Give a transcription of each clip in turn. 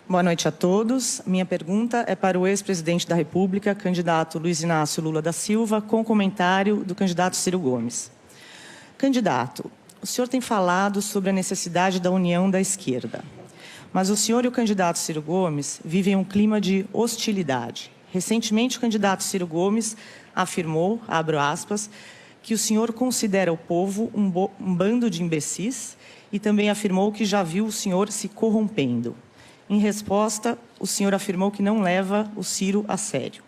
Boa noite a todos. Minha pergunta é para o ex-presidente da República, candidato Luiz Inácio Lula da Silva, com comentário do candidato Ciro Gomes. Candidato, o senhor tem falado sobre a necessidade da união da esquerda, mas o senhor e o candidato Ciro Gomes vivem um clima de hostilidade. Recentemente, o candidato Ciro Gomes afirmou, abro aspas, que o senhor considera o povo um bando de imbecis e também afirmou que já viu o senhor se corrompendo. Em resposta, o senhor afirmou que não leva o Ciro a sério.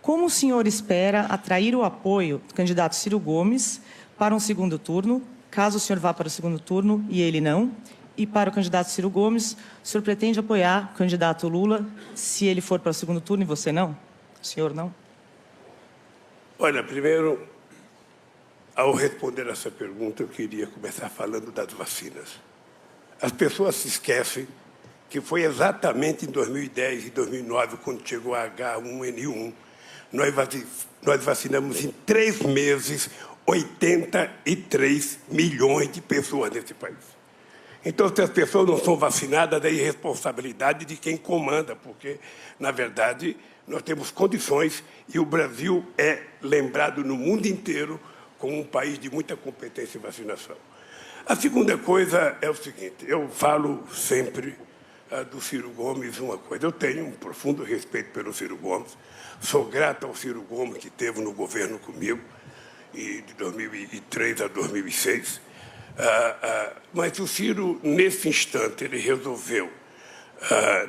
Como o senhor espera atrair o apoio do candidato Ciro Gomes para um segundo turno, caso o senhor vá para o segundo turno e ele não? E para o candidato Ciro Gomes, o senhor pretende apoiar o candidato Lula se ele for para o segundo turno e você não? O senhor não? Olha, primeiro, ao responder essa pergunta, eu queria começar falando das vacinas. As pessoas se esquecem que foi exatamente em 2010 e 2009, quando chegou a H1N1, nós vacinamos em 3 meses 83 milhões de pessoas nesse país. Então, se as pessoas não são vacinadas, é irresponsabilidade de quem comanda, porque, na verdade, nós temos condições e o Brasil é lembrado no mundo inteiro como um país de muita competência em vacinação. A segunda coisa é o seguinte, eu falo sempre do Ciro Gomes uma coisa. Eu tenho um profundo respeito pelo Ciro Gomes, sou grato ao Ciro Gomes, que esteve no governo comigo, de 2003 a 2006, mas o Ciro, nesse instante, ele resolveu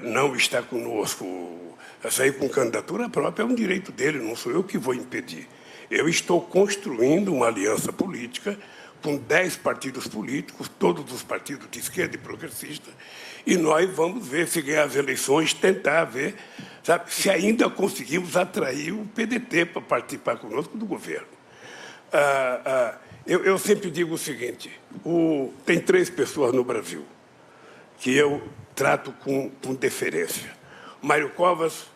não estar conosco, sair com candidatura própria, é um direito dele, não sou eu que vou impedir. Eu estou construindo uma aliança política com 10 partidos políticos, todos os partidos de esquerda e progressista, e nós vamos ver se ganhar as eleições, tentar ver, sabe, se ainda conseguimos atrair o PDT para participar conosco do governo. Eu sempre digo o seguinte, tem 3 pessoas no Brasil que eu trato com deferência. Mário Covas,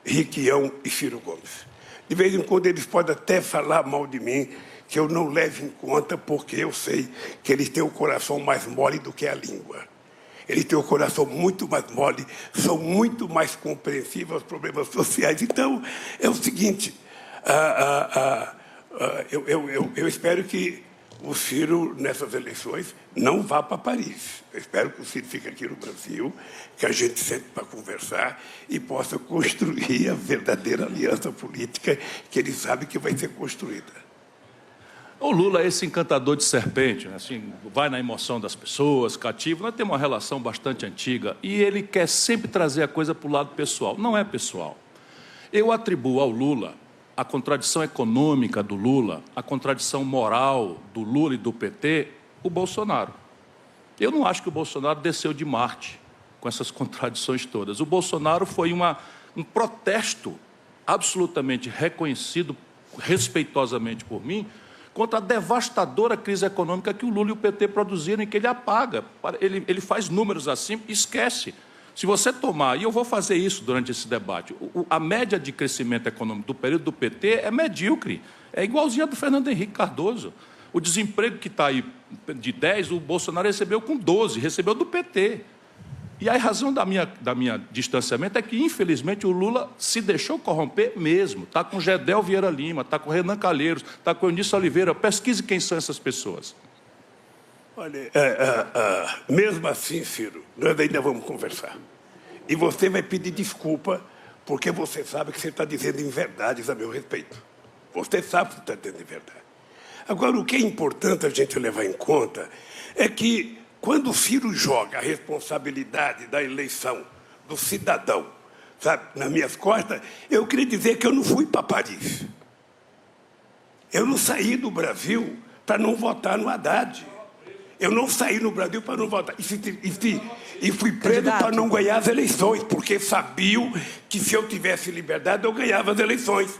Requião e Ciro Gomes. De vez em quando eles podem até falar mal de mim, que eu não levo em conta, porque eu sei que eles têm o coração mais mole do que a língua. Eles têm o coração muito mais mole, são muito mais compreensivos aos problemas sociais. Então, é o seguinte, eu espero que o Ciro, nessas eleições, não vá para Paris. Eu espero que o Ciro fique aqui no Brasil, que a gente sente para conversar e possa construir a verdadeira aliança política que ele sabe que vai ser construída. O Lula é esse encantador de serpente, né? Assim, vai na emoção das pessoas, cativo. Nós temos uma relação bastante antiga e ele quer sempre trazer a coisa para o lado pessoal. Não é pessoal. Eu atribuo ao Lula a contradição econômica do Lula, a contradição moral do Lula e do PT, o Bolsonaro. Eu não acho que o Bolsonaro desceu de Marte com essas contradições todas. O Bolsonaro foi um protesto absolutamente reconhecido, respeitosamente por mim, contra a devastadora crise econômica que o Lula e o PT produziram e que ele apaga. Ele faz números assim e esquece. Se você tomar, e eu vou fazer isso durante esse debate, a média de crescimento econômico do período do PT é medíocre, é igualzinha a do Fernando Henrique Cardoso. O desemprego que está aí de 10, o Bolsonaro recebeu com 12, recebeu do PT. E a razão da minha distanciamento é que, infelizmente, o Lula se deixou corromper mesmo. Está com Gedel Vieira Lima, está com Renan Calheiros, está com Eunice Oliveira. Pesquise quem são essas pessoas. Olha, mesmo assim, Ciro, nós ainda vamos conversar. E você vai pedir desculpa, porque você sabe que você está dizendo inverdades a meu respeito. Você sabe que está dizendo inverdade. Agora, o que é importante a gente levar em conta é que, quando o Ciro joga a responsabilidade da eleição do cidadão, sabe, nas minhas costas, eu queria dizer que eu não fui para Paris. Eu não saí do Brasil para não votar no Haddad. Eu não saí no Brasil para não votar. E fui preso para não ganhar as eleições, porque sabiam que se eu tivesse liberdade, eu ganhava as eleições.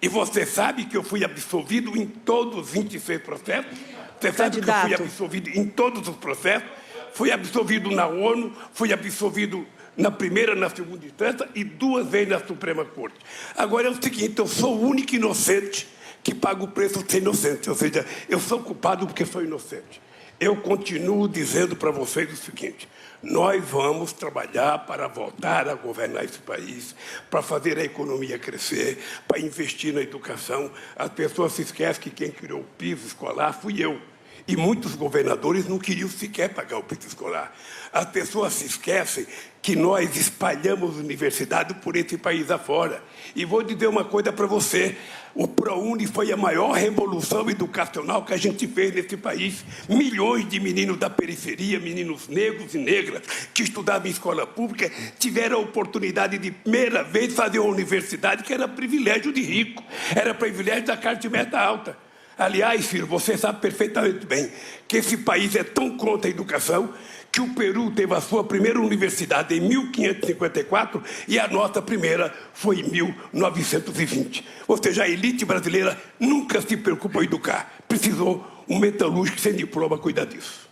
E você sabe que eu fui absolvido em todos os 26 processos? Você sabe que eu fui absolvido em todos os processos? Fui absolvido na ONU, fui absolvido na primeira, na segunda instância e 2 vezes na Suprema Corte. Agora é o seguinte, eu sou o único inocente que paga o preço de ser inocente. Ou seja, eu sou culpado porque sou inocente. eu continuo dizendo para vocês o seguinte: nós vamos trabalhar para voltar a governar esse país, para fazer a economia crescer, para investir na educação. As pessoas se esquecem que quem criou o piso escolar fui eu. E muitos governadores não queriam sequer pagar o piso escolar. As pessoas se esquecem que nós espalhamos universidade por esse país afora. E vou dizer uma coisa para você: o ProUni foi a maior revolução educacional que a gente fez nesse país. Milhões de meninos da periferia, meninos negros e negras, que estudavam em escola pública, tiveram a oportunidade de primeira vez fazer uma universidade que era privilégio de rico, era privilégio da classe média alta. Aliás, filho, você sabe perfeitamente bem que esse país é tão contra a educação que o Peru teve a sua primeira universidade em 1554 e a nossa primeira foi em 1920. Ou seja, a elite brasileira nunca se preocupa em educar. Precisou um metalúrgico sem diploma cuidar disso.